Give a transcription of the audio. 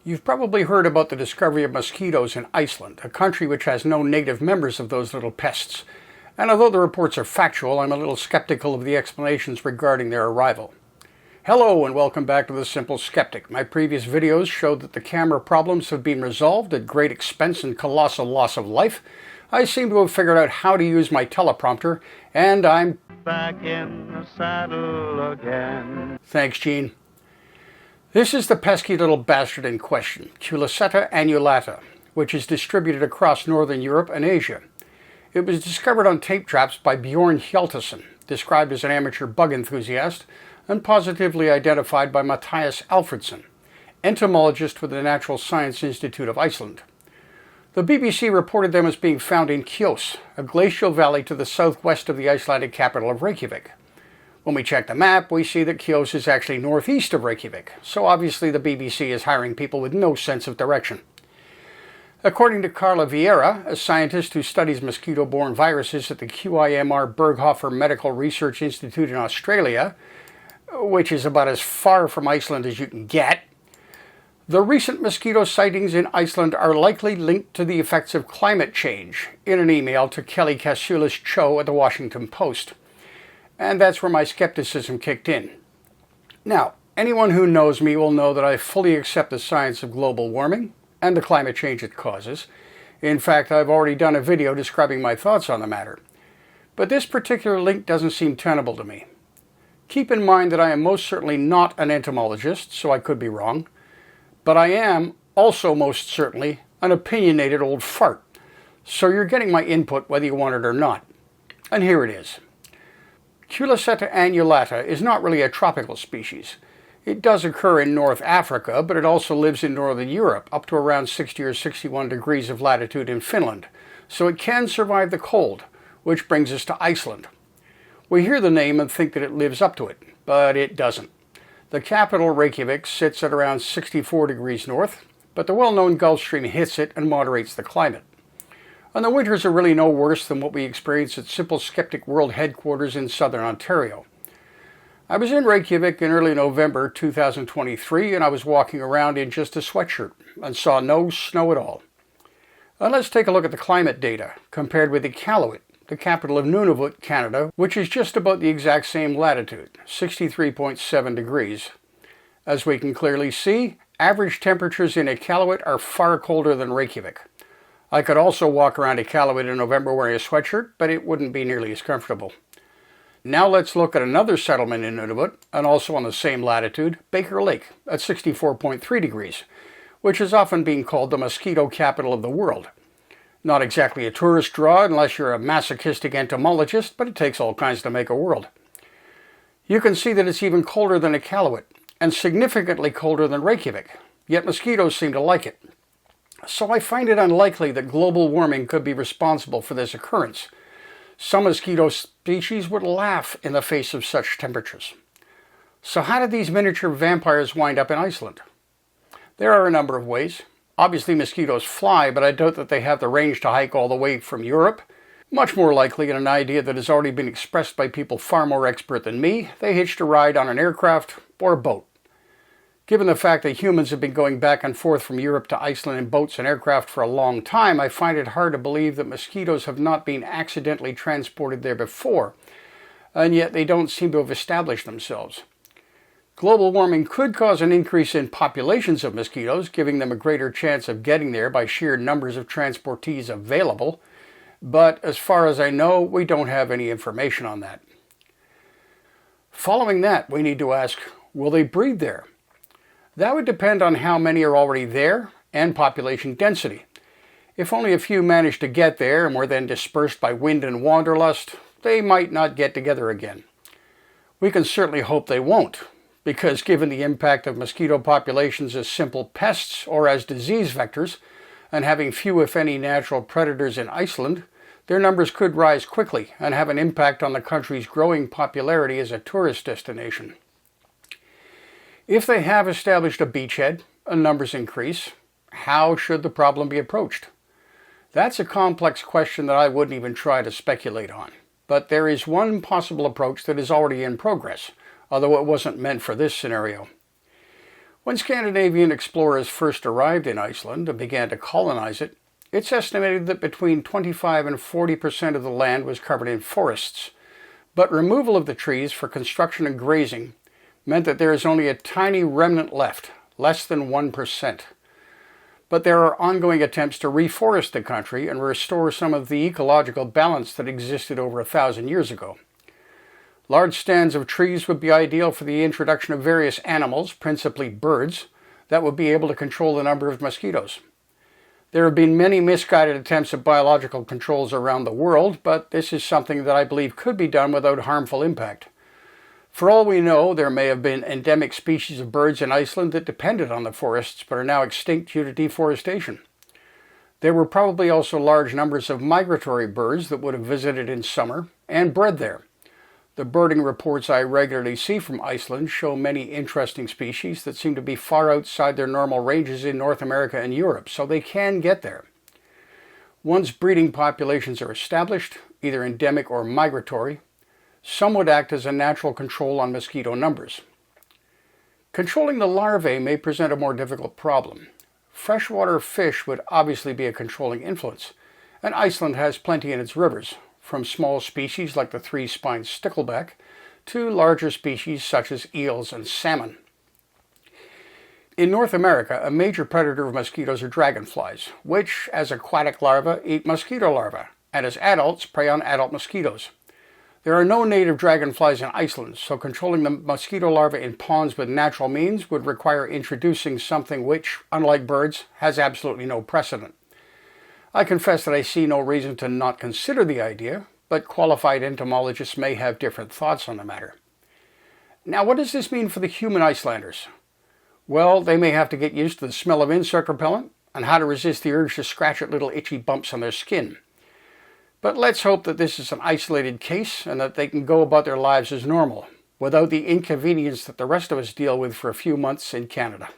You've probably heard about the discovery of mosquitoes in Iceland, a country which has no native members of those little pests. And although the reports are factual, I'm a little skeptical of the explanations regarding their arrival. Hello and welcome back to The Simple Skeptic. My previous videos showed that the camera problems have been resolved at great expense and colossal loss of life. I seem to have figured out how to use my teleprompter, and I'm back in the saddle again. Thanks, Gene. This is the pesky little bastard in question, Culiceta annulata, which is distributed across northern Europe and Asia. It was discovered on tape traps by Bjorn Hjaltason, described as an amateur bug enthusiast, and positively identified by Matthias Alfredsson, entomologist with the Natural Science Institute of Iceland. The BBC reported them as being found in Kjos, a glacial valley to the southwest of the Icelandic capital of Reykjavik. When we check the map, we see that Kjos is actually northeast of Reykjavik, so obviously the BBC is hiring people with no sense of direction. According to Carla Vieira, a scientist who studies mosquito-borne viruses at the QIMR Berghofer Medical Research Institute in Australia, which is about as far from Iceland as you can get, the recent mosquito sightings in Iceland are likely linked to the effects of climate change, in an email to Kelly Kasulis-Cho at the Washington Post. And that's where my skepticism kicked in. Now, anyone who knows me will know that I fully accept the science of global warming and the climate change it causes. In fact, I've already done a video describing my thoughts on the matter. But this particular link doesn't seem tenable to me. Keep in mind that I am most certainly not an entomologist, so I could be wrong. But I am also most certainly an opinionated old fart. So you're getting my input whether you want it or not. And here it is. Culiceta annulata is not really a tropical species. It does occur in North Africa, but it also lives in northern Europe, up to around 60 or 61 degrees of latitude in Finland. So it can survive the cold, which brings us to Iceland. We hear the name and think that it lives up to it, but it doesn't. The capital, Reykjavik, sits at around 64 degrees north, but the well-known Gulf Stream hits it and moderates the climate. And the winters are really no worse than what we experience at Simple Skeptic World Headquarters in southern Ontario. I was in Reykjavik in early November 2023, and I was walking around in just a sweatshirt and saw no snow at all. And let's take a look at the climate data, compared with Iqaluit, the capital of Nunavut, Canada, which is just about the exact same latitude, 63.7 degrees. As we can clearly see, average temperatures in Iqaluit are far colder than Reykjavik. I could also walk around Iqaluit in November wearing a sweatshirt, but it wouldn't be nearly as comfortable. Now let's look at another settlement in Nunavut, and also on the same latitude, Baker Lake, at 64.3 degrees, which is often being called the mosquito capital of the world. Not exactly a tourist draw unless you're a masochistic entomologist, but it takes all kinds to make a world. You can see that it's even colder than Iqaluit, and significantly colder than Reykjavik, yet mosquitoes seem to like it. So I find it unlikely that global warming could be responsible for this occurrence. Some mosquito species would laugh in the face of such temperatures. So how did these miniature vampires wind up in Iceland? There are a number of ways. Obviously mosquitoes fly, but I doubt that they have the range to hike all the way from Europe. Much more likely, and an idea that has already been expressed by people far more expert than me, they hitched a ride on an aircraft or a boat. Given the fact that humans have been going back and forth from Europe to Iceland in boats and aircraft for a long time, I find it hard to believe that mosquitoes have not been accidentally transported there before, and yet they don't seem to have established themselves. Global warming could cause an increase in populations of mosquitoes, giving them a greater chance of getting there by sheer numbers of transportees available, but as far as I know, we don't have any information on that. Following that, we need to ask, will they breed there? That would depend on how many are already there and population density. If only a few managed to get there and were then dispersed by wind and wanderlust, they might not get together again. We can certainly hope they won't, because given the impact of mosquito populations as simple pests or as disease vectors, and having few if any natural predators in Iceland, their numbers could rise quickly and have an impact on the country's growing popularity as a tourist destination. If they have established a beachhead and numbers increase, how should the problem be approached? That's a complex question that I wouldn't even try to speculate on. But there is one possible approach that is already in progress, although it wasn't meant for this scenario. When Scandinavian explorers first arrived in Iceland and began to colonize it, it's estimated that between 25 and 40% of the land was covered in forests, but removal of the trees for construction and grazing meant that there is only a tiny remnant left, less than 1%. But there are ongoing attempts to reforest the country and restore some of the ecological balance that existed over 1,000 years ago. Large stands of trees would be ideal for the introduction of various animals, principally birds, that would be able to control the number of mosquitoes. There have been many misguided attempts at biological controls around the world, but this is something that I believe could be done without harmful impact. For all we know, there may have been endemic species of birds in Iceland that depended on the forests but are now extinct due to deforestation. There were probably also large numbers of migratory birds that would have visited in summer and bred there. The birding reports I regularly see from Iceland show many interesting species that seem to be far outside their normal ranges in North America and Europe, so they can get there. Once breeding populations are established, either endemic or migratory, some would act as a natural control on mosquito numbers. Controlling the larvae may present a more difficult problem. Freshwater fish would obviously be a controlling influence, and Iceland has plenty in its rivers, from small species like the three-spined stickleback to larger species such as eels and salmon. In North America, a major predator of mosquitoes are dragonflies, which, as aquatic larvae, eat mosquito larvae, and as adults, prey on adult mosquitoes. There are no native dragonflies in Iceland, so controlling the mosquito larvae in ponds with natural means would require introducing something which, unlike birds, has absolutely no precedent. I confess that I see no reason to not consider the idea, but qualified entomologists may have different thoughts on the matter. Now, what does this mean for the human Icelanders? Well, they may have to get used to the smell of insect repellent and how to resist the urge to scratch at little itchy bumps on their skin. But let's hope that this is an isolated case and that they can go about their lives as normal, without the inconvenience that the rest of us deal with for a few months in Canada.